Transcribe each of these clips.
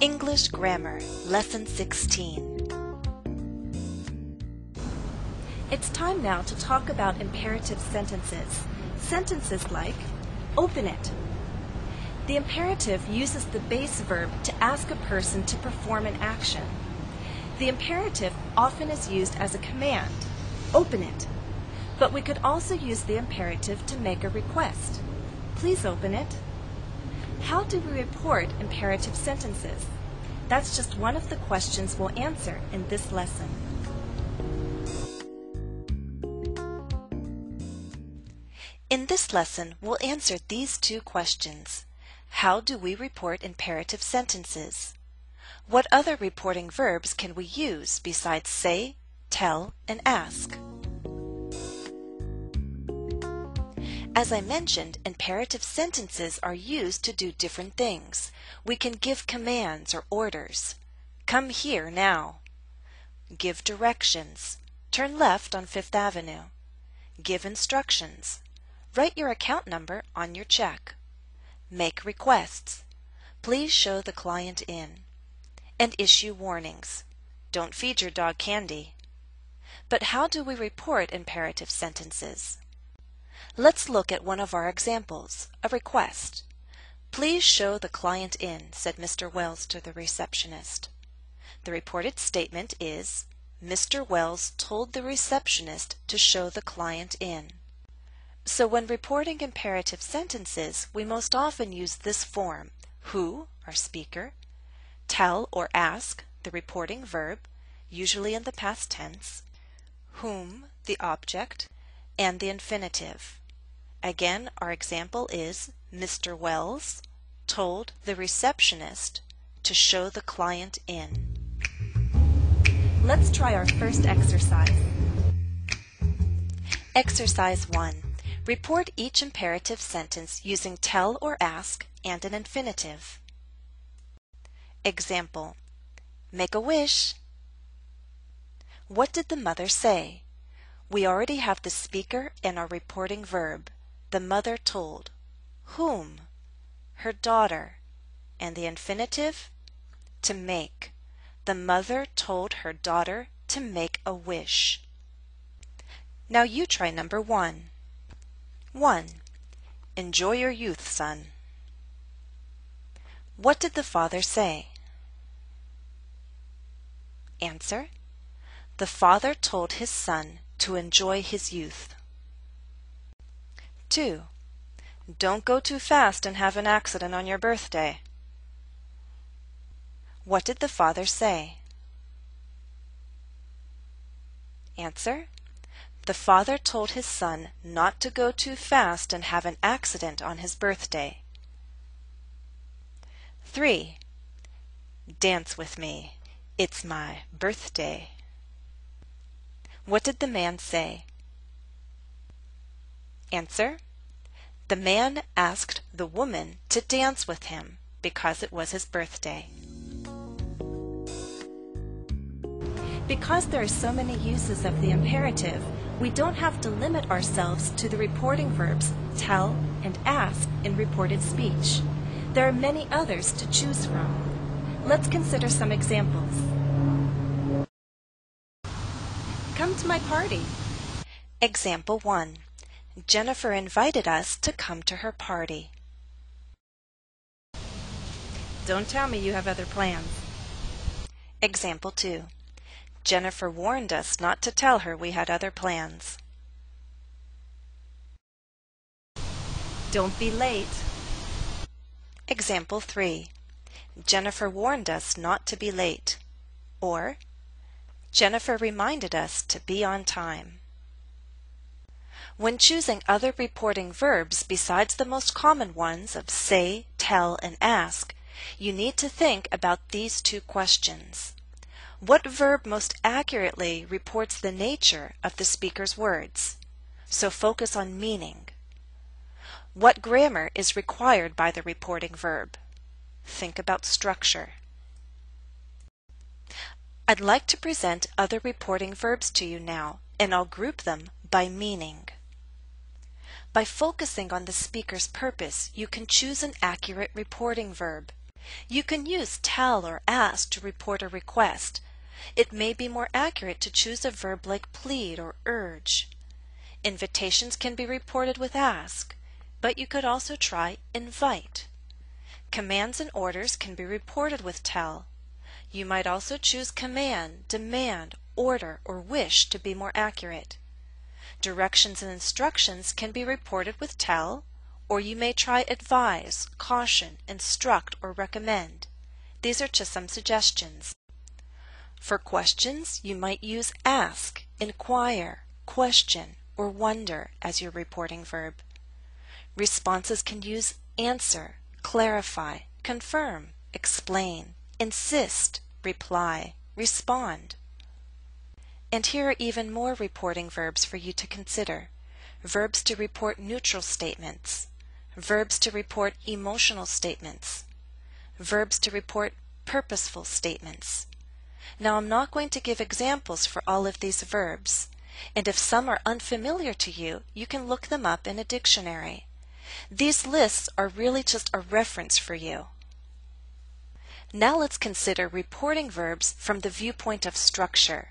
English Grammar, Lesson 16. It's time now to talk about imperative sentences. Sentences like, open it. The imperative uses the base verb to ask a person to perform an action. The imperative often is used as a command, open it. But we could also use the imperative to make a request. Please open it. How do we report imperative sentences? That's just one of the questions we'll answer in this lesson. In this lesson, we'll answer these two questions. How do we report imperative sentences? What other reporting verbs can we use besides say, tell, and ask? As I mentioned, imperative sentences are used to do different things. We can give commands or orders. Come here now. Give directions. Turn left on Fifth Avenue. Give instructions. Write your account number on your check. Make requests. Please show the client in. And issue warnings. Don't feed your dog candy. But how do we report imperative sentences? Let's look at one of our examples, a request. Please show the client in, said Mr. Wells to the receptionist. The reported statement is, Mr. Wells told the receptionist to show the client in. So when reporting imperative sentences, we most often use this form, who, our speaker, tell or ask, the reporting verb, usually in the past tense, whom, the object, and the infinitive. Again, our example is Mr. Wells told the receptionist to show the client in. Let's try our first exercise. Exercise 1. Report each imperative sentence using tell or ask and an infinitive. Example. Make a wish. What did the mother say? We already have the speaker and our reporting verb. The mother told. Whom? Her daughter. And the infinitive? To make. The mother told her daughter to make a wish. Now you try number 1. 1. Enjoy your youth, son. What did the father say? Answer. The father told his son to enjoy his youth. 2. Don't go too fast and have an accident on your birthday. What did the father say? Answer. The father told his son not to go too fast and have an accident on his birthday. 3. Dance with me. It's my birthday. What did the man say? Answer. The man asked the woman to dance with him because it was his birthday. Because there are so many uses of the imperative, we don't have to limit ourselves to the reporting verbs tell and ask in reported speech. There are many others to choose from. Let's consider some examples. Come to my party. Example 1. Jennifer invited us to come to her party. Don't tell me you have other plans. Example 2. Jennifer warned us not to tell her we had other plans. Don't be late. Example 3. Jennifer warned us not to be late. Or, Jennifer reminded us to be on time. When choosing other reporting verbs besides the most common ones of say, tell, and ask, you need to think about these two questions. What verb most accurately reports the nature of the speaker's words? So focus on meaning. What grammar is required by the reporting verb? Think about structure. I'd like to present other reporting verbs to you now, and I'll group them by meaning. By focusing on the speaker's purpose, you can choose an accurate reporting verb. You can use tell or ask to report a request. It may be more accurate to choose a verb like plead or urge. Invitations can be reported with ask, but you could also try invite. Commands and orders can be reported with tell. You might also choose command, demand, order, or wish to be more accurate. Directions and instructions can be reported with tell, or you may try advise, caution, instruct, or recommend. These are just some suggestions. For questions, you might use ask, inquire, question, or wonder as your reporting verb. Responses can use answer, clarify, confirm, explain, insist, reply, respond. And here are even more reporting verbs for you to consider. Verbs to report neutral statements. Verbs to report emotional statements. Verbs to report purposeful statements. Now I'm not going to give examples for all of these verbs, and if some are unfamiliar to you, you can look them up in a dictionary. These lists are really just a reference for you. Now let's consider reporting verbs from the viewpoint of structure.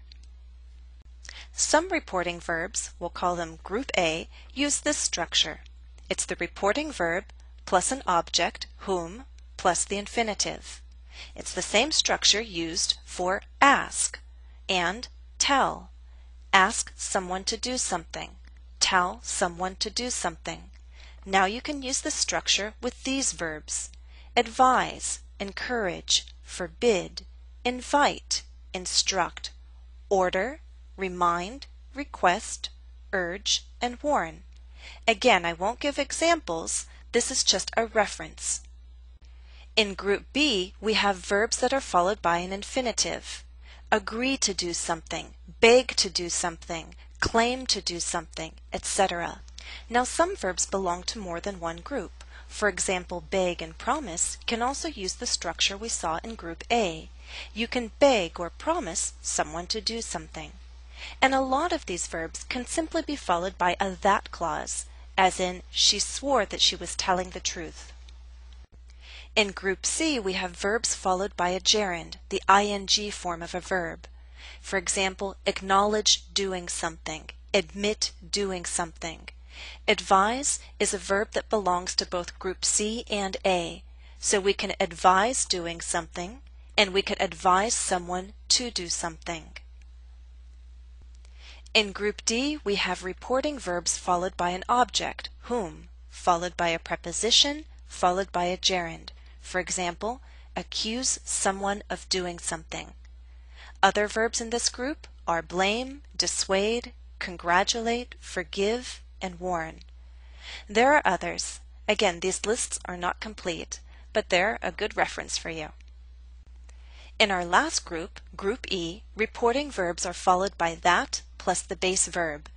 Some reporting verbs, we'll call them Group A, use this structure. It's the reporting verb plus an object, whom, plus the infinitive. It's the same structure used for ask and tell. Ask someone to do something. Tell someone to do something. Now you can use the structure with these verbs: advise, encourage, forbid, invite, instruct, order, remind, request, urge, and warn. Again, I won't give examples. This is just a reference. In Group B, we have verbs that are followed by an infinitive. Agree to do something, beg to do something, claim to do something, etc. Now some verbs belong to more than one group. For example, beg and promise can also use the structure we saw in Group A. You can beg or promise someone to do something. And a lot of these verbs can simply be followed by a that clause, as in, she swore that she was telling the truth. In Group C, we have verbs followed by a gerund, the ing form of a verb. For example, acknowledge doing something, admit doing something. Advise is a verb that belongs to both Group C and A, so we can advise doing something, and we can advise someone to do something. In Group D, we have reporting verbs followed by an object, whom, followed by a preposition, followed by a gerund. For example, accuse someone of doing something. Other verbs in this group are blame, dissuade, congratulate, forgive, and warn. There are others. Again, these lists are not complete, but they're a good reference for you. In our last group, Group E, reporting verbs are followed by that plus the base verb.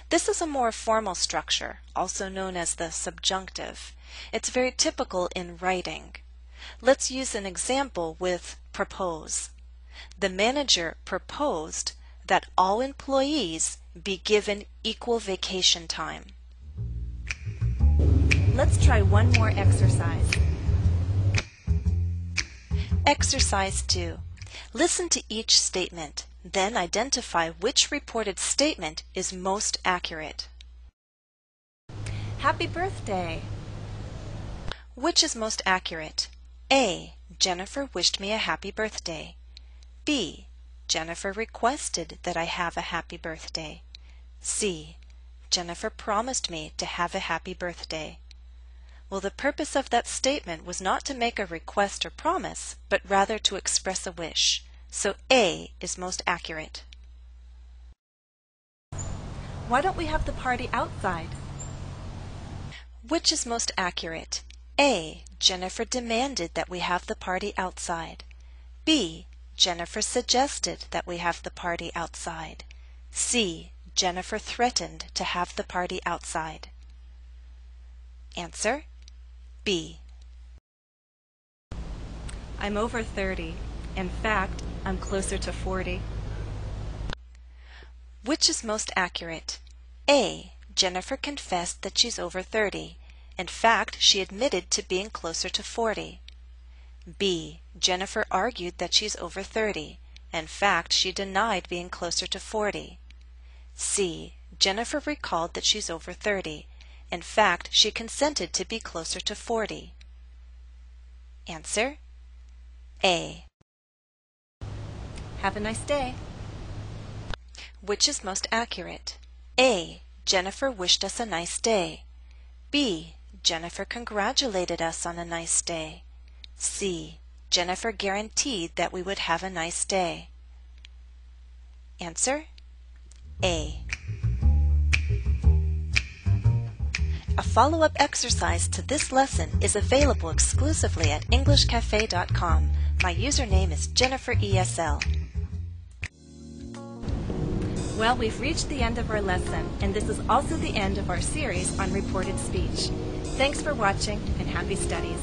This is a more formal structure, also known as the subjunctive. It's very typical in writing. Let's use an example with propose. The manager proposed that all employees be given equal vacation time. Let's try one more exercise. Exercise 2. Listen to each statement, then identify which reported statement is most accurate. Happy birthday! Which is most accurate? A. Jennifer wished me a happy birthday. B. Jennifer requested that I have a happy birthday. C. Jennifer promised me to have a happy birthday. Well, the purpose of that statement was not to make a request or promise, but rather to express a wish. So A is most accurate. Why don't we have the party outside? Which is most accurate? A. Jennifer demanded that we have the party outside. B. Jennifer suggested that we have the party outside. C. Jennifer threatened to have the party outside. Answer: B. I'm over 30. In fact, I'm closer to 40. Which is most accurate? A. Jennifer confessed that she's over 30. In fact, she admitted to being closer to 40. B. Jennifer argued that she's over 30. In fact, she denied being closer to 40. C. Jennifer recalled that she's over 30. In fact, she consented to be closer to 40. Answer A. Have a nice day. Which is most accurate? A. Jennifer wished us a nice day. B. Jennifer congratulated us on a nice day. C. Jennifer guaranteed that we would have a nice day. Answer A. A follow-up exercise to this lesson is available exclusively at EnglishCafe.com. My username is JenniferESL. Well, we've reached the end of our lesson, and this is also the end of our series on reported speech. Thanks for watching, and happy studies.